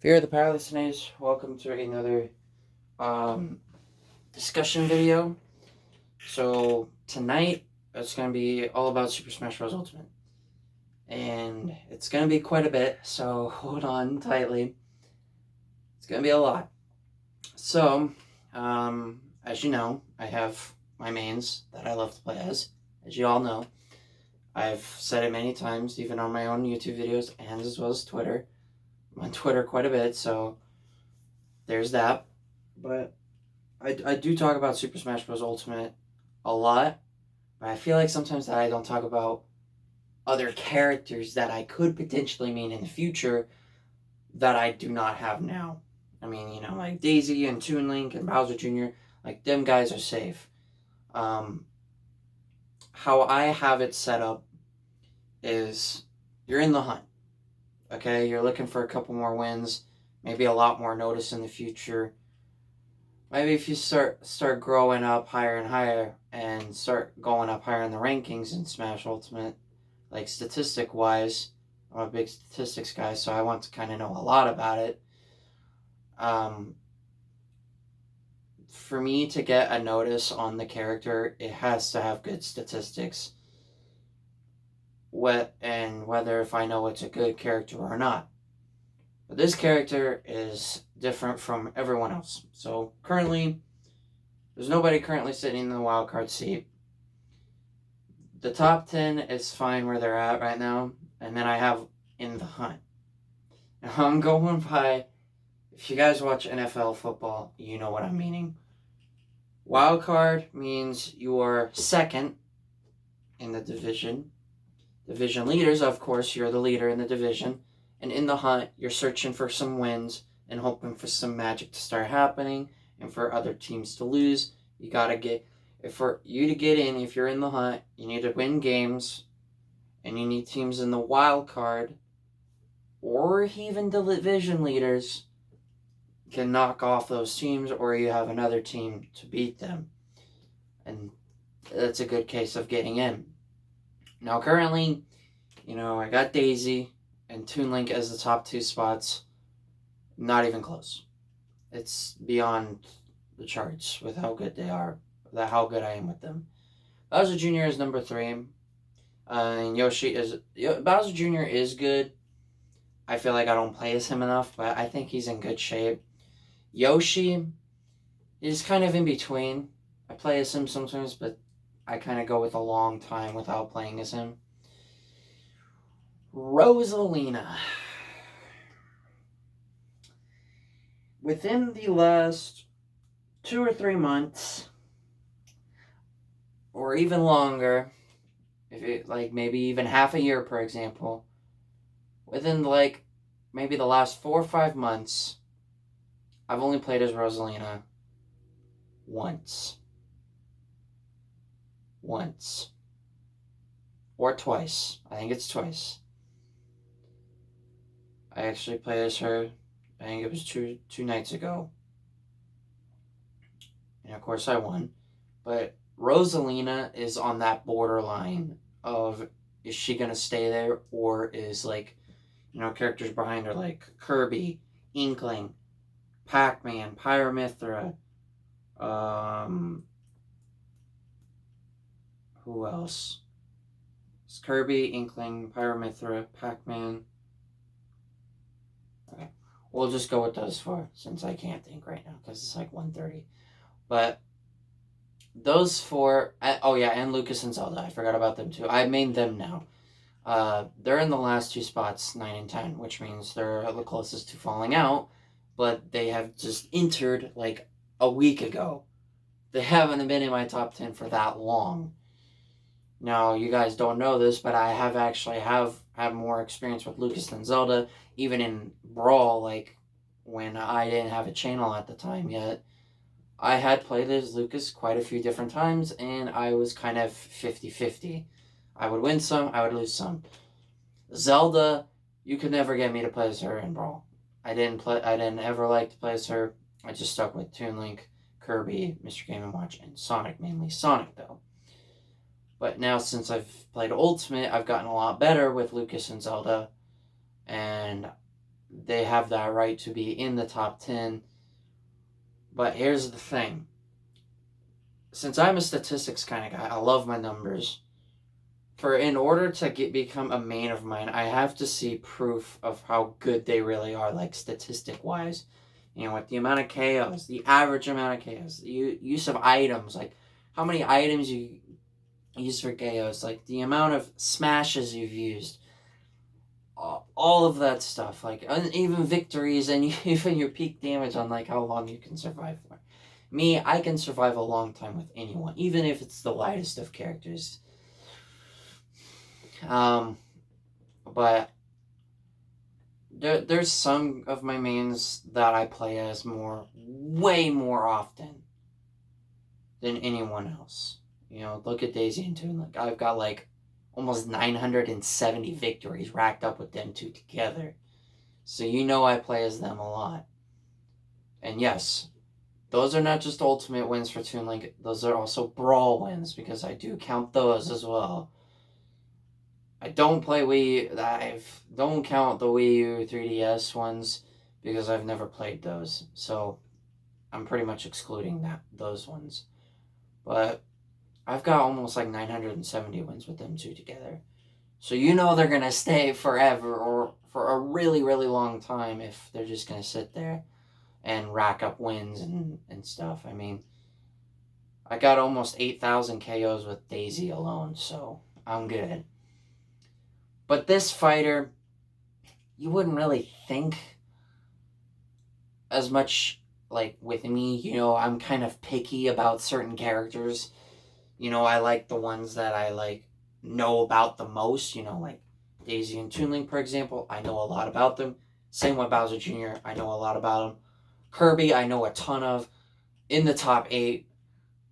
Fear of the Powerless Listeners, welcome to another discussion video. So tonight it's going to be all about Super Smash Bros. Ultimate. And it's going to be quite a bit, so hold on tightly. It's going to be a lot. So, as you know, I have my mains that I love to play as you all know. I've said it many times, even on my own YouTube videos and as well as Twitter. I'm on Twitter quite a bit, so there's that. But I do talk about Super Smash Bros. Ultimate a lot, but I feel like sometimes that I don't talk about other characters that I could potentially mean in the future that I do not have now. I mean, like Daisy and Toon Link and Bowser Jr., like them guys are safe. How I have it set up is you're in the hunt, okay? You're looking for a couple more wins, maybe a lot more notice in the future. Maybe if you start growing up higher and higher and start going up higher in the rankings in Smash Ultimate, like statistic-wise, I'm a big statistics guy, so I want to kind of know a lot about it. For me to get a notice on the character, it has to have good statistics. Whether if I know it's a good character or not. But this character is different from everyone else. So currently, there's nobody currently sitting in the wildcard seat. The top 10 is fine where they're at right now. And then I have in the hunt. Now I'm going by, if you guys watch NFL football, you know what I'm meaning. Wildcard means you are second in the division. Division leaders, of course, you're the leader in the division. And in the hunt, you're searching for some wins and hoping for some magic to start happening and for other teams to lose. You gotta get, for you to get in, if you're in the hunt, you need to win games and you need teams in the wild card or even the division leaders can knock off those teams or you have another team to beat them. And that's a good case of getting in. Now currently, I got Daisy and Toon Link as the top 2 spots. Not even close. It's beyond the charts with how good they are, how good I am with them. Bowser Jr. is number 3. And Bowser Jr. is good. I feel like I don't play as him enough, but I think he's in good shape. Yoshi is kind of in between. I play as him sometimes, but I kind of go with a long time without playing as him. Rosalina. Within the last 2 or 3 months, or even longer, if it maybe even half a year, for example, within maybe the last 4 or 5 months, I've only played as Rosalina once. Or twice. I think it's twice. I actually played as her, I think it was two nights ago. And of course I won. But Rosalina is on that borderline of, is she going to stay there? Or is characters behind her like Kirby, Inkling, Pac-Man, Pyramithra, who else? It's Kirby, Inkling, Pyramithra, Pac-Man. Okay. We'll just go with those 4 since I can't think right now because it's 1:30. But those 4, and Lucas and Zelda. I forgot about them too. I made them now. They're in the last 2 spots, 9 and 10, which means they're the closest to falling out, but they have just entered a week ago. They haven't been in my top 10 for that long. Now, you guys don't know this, but I have actually have more experience with Lucas than Zelda, even in Brawl, when I didn't have a channel at the time yet. I had played as Lucas quite a few different times, and I was kind of 50-50. I would win some, I would lose some. Zelda, you could never get me to play as her in Brawl. I didn't ever like to play as her. I just stuck with Toon Link, Kirby, Mr. Game & Watch, and Sonic, mainly Sonic though. But now since I've played Ultimate, I've gotten a lot better with Lucas and Zelda, and they have that right to be in the top 10. But here's the thing. Since I'm a statistics kind of guy, I love my numbers. In order to become a main of mine, I have to see proof of how good they really are, like statistic wise. You know, with the amount of KOs, the average amount of KOs, the use of items, like how many items you use for KOs, like the amount of smashes you've used, all of that stuff, like even victories and even your peak damage on like how long you can survive for. Me, I can survive a long time with anyone, even if it's the lightest of characters. But there's some of my mains that I play as way more often than anyone else. You know, look at Daisy and Toon. Like, I've got like almost 970 victories racked up with them two together. So you know I play as them a lot. And yes, those are not just ultimate wins for Toon Link. Those are also brawl wins, because I do count those as well. I don't play Wii. I don't count the Wii U 3DS ones because I've never played those. So I'm pretty much excluding those ones. But I've got almost like 970 wins with them two together. So you know they're going to stay forever or for a really, really long time if they're just going to sit there and rack up wins and stuff. I mean, I got almost 8,000 KOs with Daisy alone, so I'm good. But this fighter, you wouldn't really think as much like with me. You know, I'm kind of picky about certain characters. You know, I like the ones that I like know about the most. You know, like Daisy and Toon Link, for example. I know a lot about them. Same with Bowser Jr. I know a lot about him. Kirby, I know a ton of. In the top 8.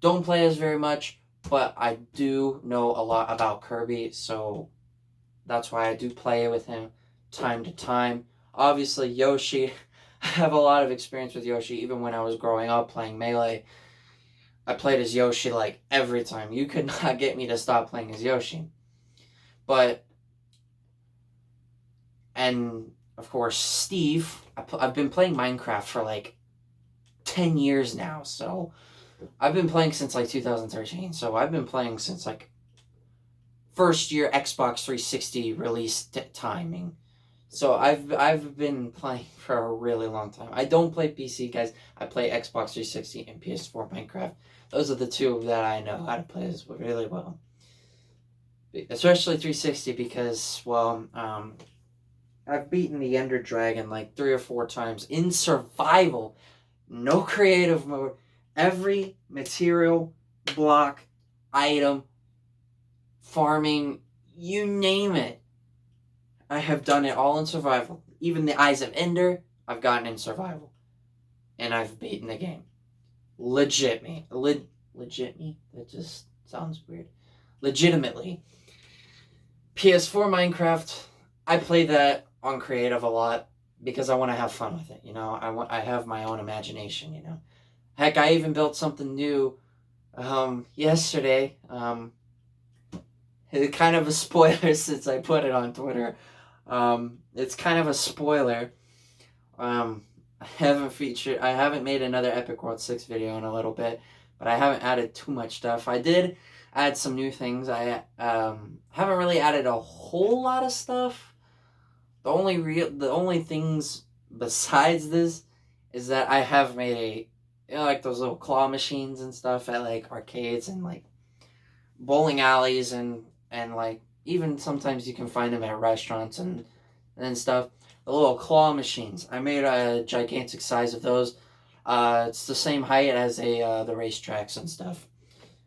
Don't play as very much, but I do know a lot about Kirby, so that's why I do play with him time to time. Obviously, Yoshi. I have a lot of experience with Yoshi, even when I was growing up playing Melee. I played as Yoshi like every time. You could not get me to stop playing as Yoshi. And of course, Steve. I've been playing Minecraft for like 10 years now, so I've been playing since like 2013, so I've been playing since like first year Xbox 360 release timing. So I've been playing for a really long time. I don't play PC, guys. I play Xbox 360 and PS4 Minecraft. Those are the two that I know how to play this really well. Especially 360 because, well, I've beaten the Ender Dragon like 3 or 4 times in survival. No creative mode. Every material, block, item, farming, you name it. I have done it all in survival. Even the Eyes of Ender, I've gotten in survival. And I've beaten the game. Legit me. Legit me? That just sounds weird. Legitimately. PS4 Minecraft, I play that on creative a lot because I want to have fun with it, you know. I have my own imagination, you know. Heck, I even built something new yesterday. It's kind of a spoiler since I put it on Twitter. It's kind of a spoiler. I haven't made another Epic World 6 video in a little bit, but I haven't added too much stuff. I did add some new things. I haven't really added a whole lot of stuff. The only things besides this is that I have made like those little claw machines and stuff at like arcades and like bowling alleys and like even sometimes you can find them at restaurants and stuff. The little claw machines. I made a gigantic size of those. It's the same height as the racetracks and stuff.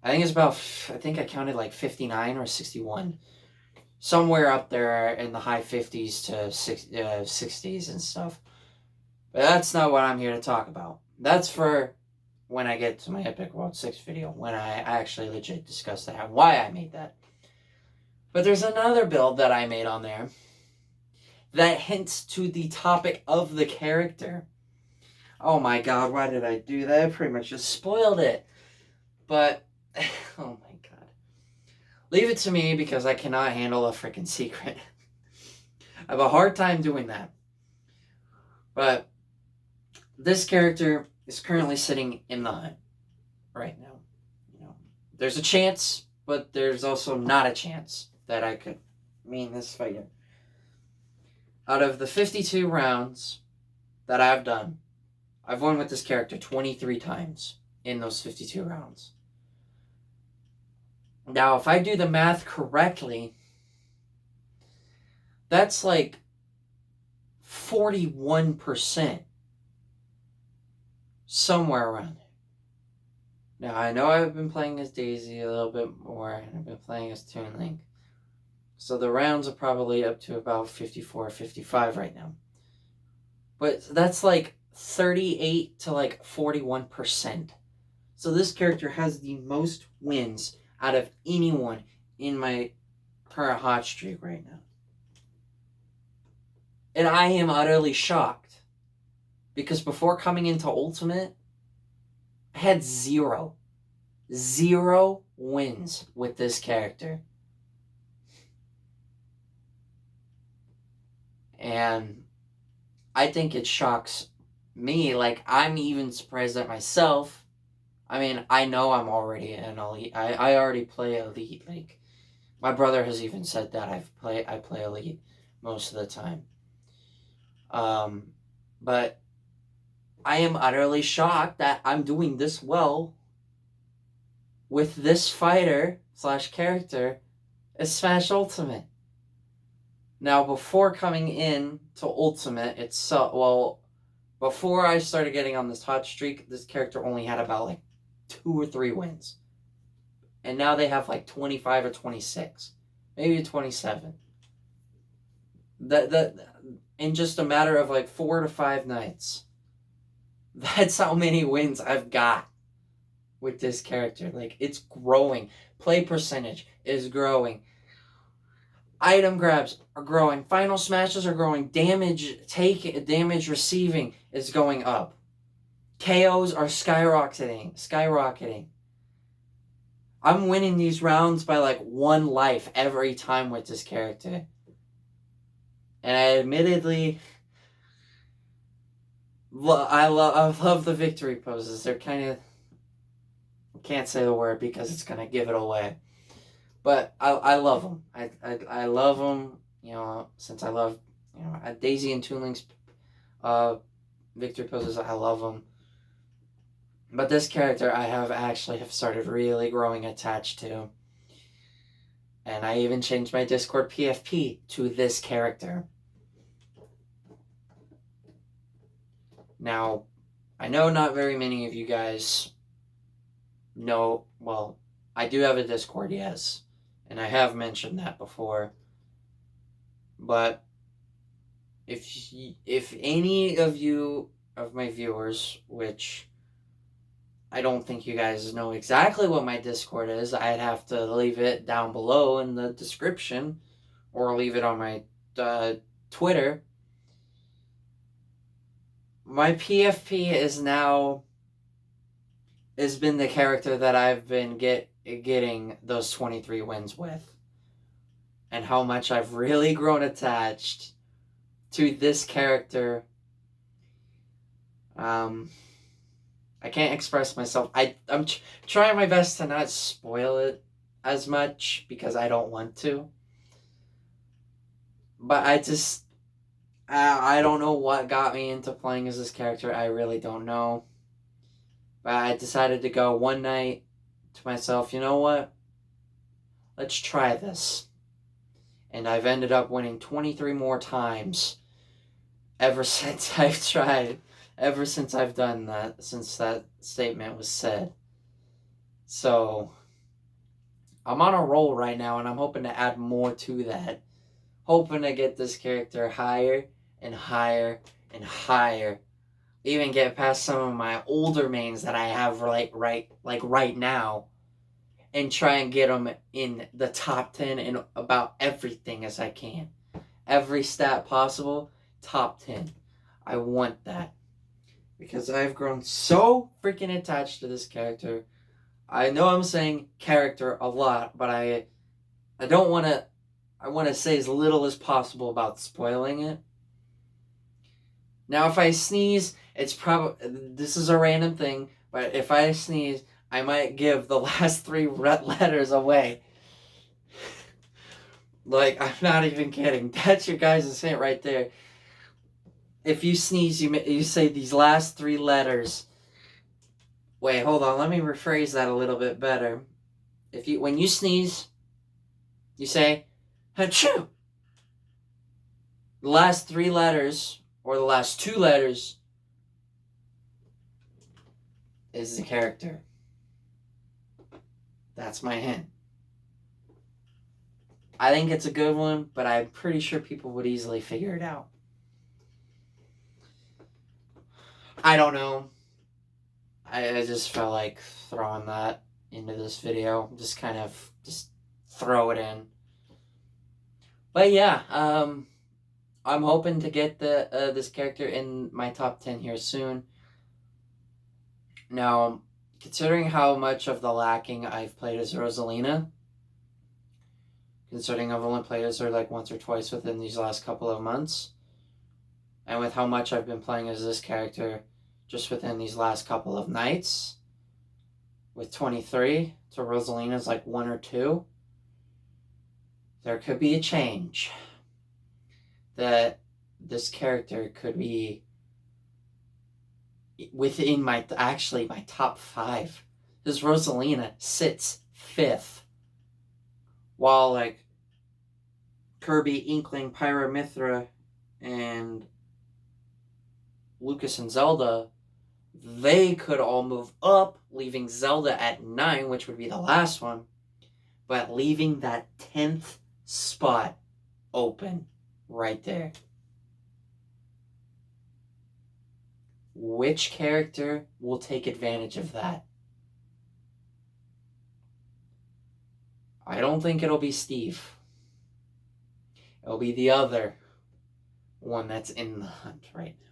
I think I counted like 59 or 61. Somewhere up there in the high 50s to 60s and stuff. But that's not what I'm here to talk about. That's for when I get to my Epic World 6 video, when I actually legit discuss that and why I made that. But there's another build that I made on there that hints to the topic of the character. Oh my god, why did I do that? I pretty much just spoiled it. But, oh my god. Leave it to me because I cannot handle a freaking secret. I have a hard time doing that. But this character is currently sitting in the hunt right now. There's a chance, but there's also not a chance that I could mean this fighter. Out of the 52 rounds that I've done, I've won with this character 23 times in those 52 rounds. Now, if I do the math correctly, that's like 41%. Somewhere around there. Now, I know I've been playing as Daisy a little bit more, and I've been playing as Toon Link. So the rounds are probably up to about 54, 55 right now. But that's like 38 to like 41%. So this character has the most wins out of anyone in my current hot streak right now. And I am utterly shocked. Because before coming into Ultimate, I had zero wins with this character. And I think it shocks me. Like, I'm even surprised at myself. I mean, I know I'm already an elite. I already play elite. Like, my brother has even said that I play elite most of the time. But I am utterly shocked that I'm doing this well with this fighter / character as Smash Ultimate. Now, before coming in to Ultimate, before I started getting on this hot streak, this character only had about like 2 or 3 wins. And now they have like 25 or 26. Maybe 27. That in just a matter of like 4 to 5 nights. That's how many wins I've got with this character. Like, it's growing. Play percentage is growing. Item grabs are growing. Final smashes are growing. Damage receiving is going up. KOs are skyrocketing. I'm winning these rounds by like 1 life every time with this character. And I admittedly, I love the victory poses. They're kind of, can't say the word because it's gonna give it away. But I love them. I love them. Since I love Daisy and Toon Link's victory poses, I love them. But this character I have started really growing attached to. And I even changed my Discord PFP to this character. Now, I know not very many of you guys know, well, I do have a Discord, yes. And I have mentioned that before. But if any of you, of my viewers, which I don't think you guys know exactly what my Discord is, I'd have to leave it down below in the description or leave it on my Twitter. My PFP has been the character that I've been getting those 23 wins with. And how much I've really grown attached to this character. I can't express myself. I'm trying my best to not spoil it as much because I don't want to. But I don't know what got me into playing as this character. I really don't know. But I decided to go one night to myself, you know what? Let's try this. And I've ended up winning 23 more times ever since I've tried. Ever since I've done that. Since that statement was said. So, I'm on a roll right now, and I'm hoping to add more to that. Hoping to get this character higher and higher and higher. Even get past some of my older mains that I have right now. And try and get them in the top 10 in about everything as I can. Every stat possible, top 10. I want that. Because I've grown so freaking attached to this character. I know I'm saying character a lot, but I don't want to... I want to say as little as possible about spoiling it. Now, if I sneeze, it's probably, this is a random thing, but if I sneeze, I might give the last 3 letters away. Like, I'm not even kidding. That's your guys' hint right there. If you sneeze, you say these last 3 letters. Wait, hold on. Let me rephrase that a little bit better. When you sneeze, you say, "Achoo!" The last 3 letters, or the last 2 letters, is the character. That's my hint. I think it's a good one, but I'm pretty sure people would easily figure it out. I don't know. I just felt like throwing that into this video. Just throw it in. But yeah, I'm hoping to get this character in my top 10 here soon. Now, considering how much of the lacking I've played as Rosalina, considering I've only played as her like once or twice within these last couple of months, and with how much I've been playing as this character just within these last couple of nights, with 23 to Rosalina's like 1 or 2, there could be a change. That this character could be within my top 5. This Rosalina sits 5th. While like Kirby, Inkling, Pyra, Mythra, and Lucas and Zelda, they could all move up, leaving Zelda at 9, which would be the last one, but leaving that 10th spot open right there. Which character will take advantage of that? I don't think it'll be Steve. It'll be the other one that's in the hunt right now.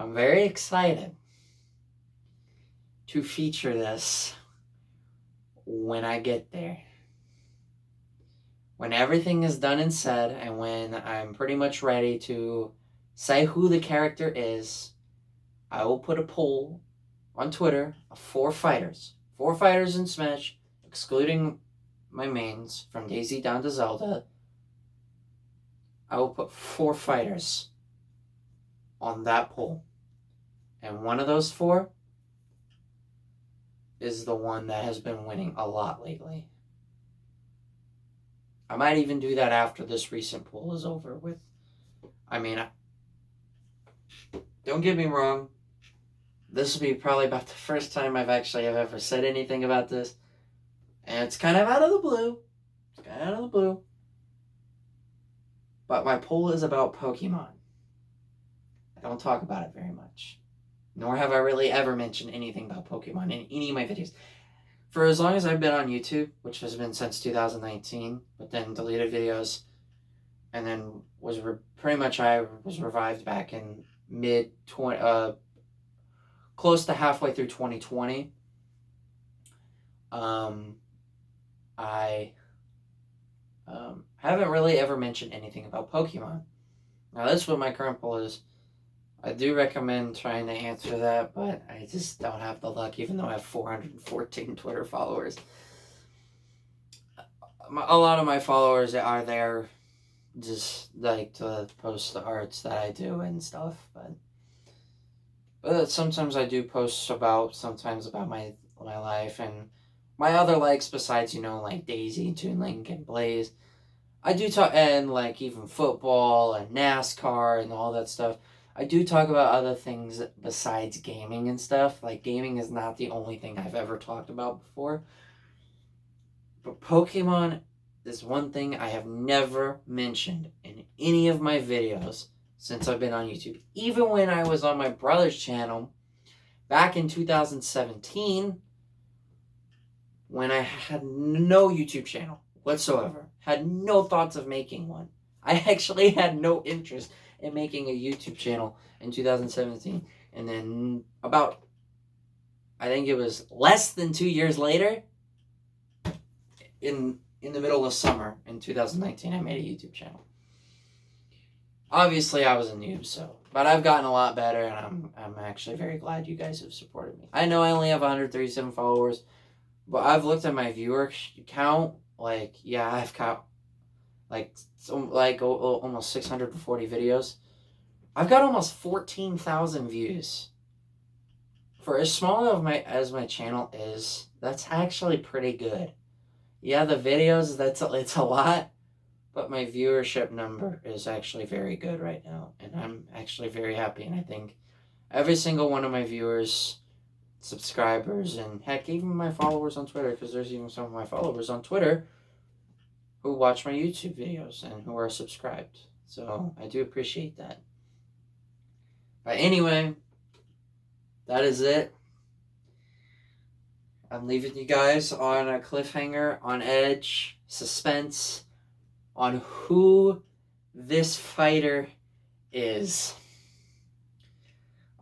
I'm very excited to feature this when I get there. When everything is done and said, and when I'm pretty much ready to say who the character is, I will put a poll on Twitter of 4 fighters. 4 fighters in Smash, excluding my mains from Daisy down to Zelda. I will put 4 fighters on that poll. And one of those 4 is the one that has been winning a lot lately. I might even do that after this recent poll is over with. Don't get me wrong. This will be probably about the first time I've ever said anything about this. And it's kind of out of the blue. But my poll is about Pokemon. I don't talk about it very much. Nor have I really ever mentioned anything about Pokemon in any of my videos. For as long as I've been on YouTube, which has been since 2019, but then deleted videos, and then I was revived back in close to halfway through 2020. I haven't really ever mentioned anything about Pokemon. Now, that's what my current poll is. I do recommend trying to answer that, but I just don't have the luck, even though I have 414 Twitter followers. A lot of my followers are there just like to post the arts that I do and stuff, but sometimes I do post about my life and my other likes besides, like Daisy, Toon Link, and Blaze. I do talk, and like even football and NASCAR and all that stuff. I do talk about other things besides gaming and stuff. Like, gaming is not the only thing I've ever talked about before. But Pokemon is one thing I have never mentioned in any of my videos since I've been on YouTube. Even when I was on my brother's channel back in 2017, when I had no YouTube channel whatsoever, had no thoughts of making one. I actually had no interest in making a YouTube channel in 2017. And then I think it was less than 2 years later, in the middle of summer in 2019, I made a YouTube channel. obviously I was a noob, but I've gotten a lot better, and I'm actually very glad you guys have supported me. I know I only have 137 followers, but I've looked at my viewer count. Like, yeah, I've got almost 640 videos. I've got almost 14,000 views. For as small as my channel is, that's actually pretty good. Yeah, the videos, it's a lot, but my viewership number is actually very good right now, and I'm actually very happy. And I think every single one of my viewers, subscribers, and heck, even my followers on Twitter, because there's even some of my followers on Twitter who watch my YouTube videos and who are subscribed. So I do appreciate that. But anyway, that is it. I'm leaving you guys on a cliffhanger, on edge, suspense, on who this fighter is.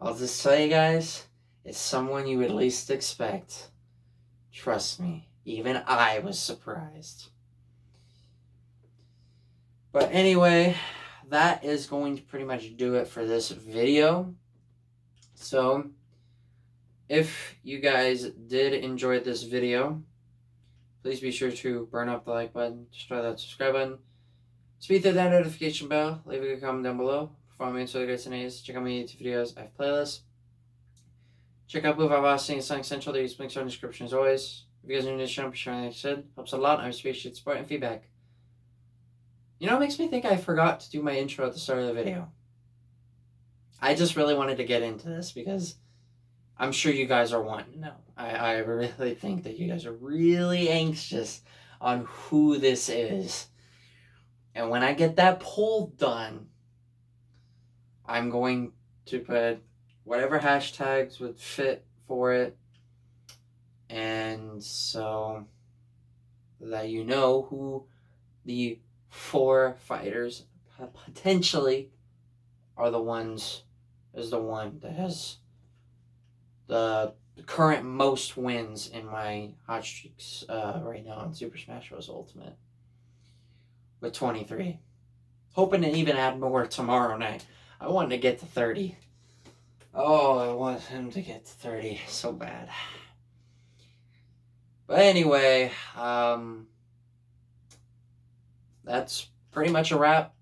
I'll just tell you guys, it's someone you would least expect. Trust me, even I was surprised. But anyway, that is going to pretty much do it for this video. So, if you guys did enjoy this video, please be sure to burn up the like button, destroy that subscribe button, speed through that notification bell, leave a good comment down below. Follow me on Twitter, guys, and A's. Check out my YouTube videos. I have playlists. Check out Vivacity and Sonic Central. There's links are in the description as always. If you guys are new to the channel, be sure, like I said, helps a lot. I appreciate support and feedback. You know, it makes me think I forgot to do my intro at the start of the video. I just really wanted to get into this because I'm sure you guys are wanting to know. I really think that you guys are really anxious on who this is. And when I get that poll done, I'm going to put whatever hashtags would fit for it. And so that you know who the 4 fighters potentially are the ones, is the one that has the current most wins in my hot streaks right now in Super Smash Bros. Ultimate with 23. Hoping to even add more tomorrow night. I wanted to get to 30. Oh, I want him to get to 30 so bad. But anyway, that's pretty much a wrap.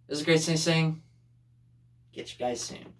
This is Great Sing Sing. Get you guys soon.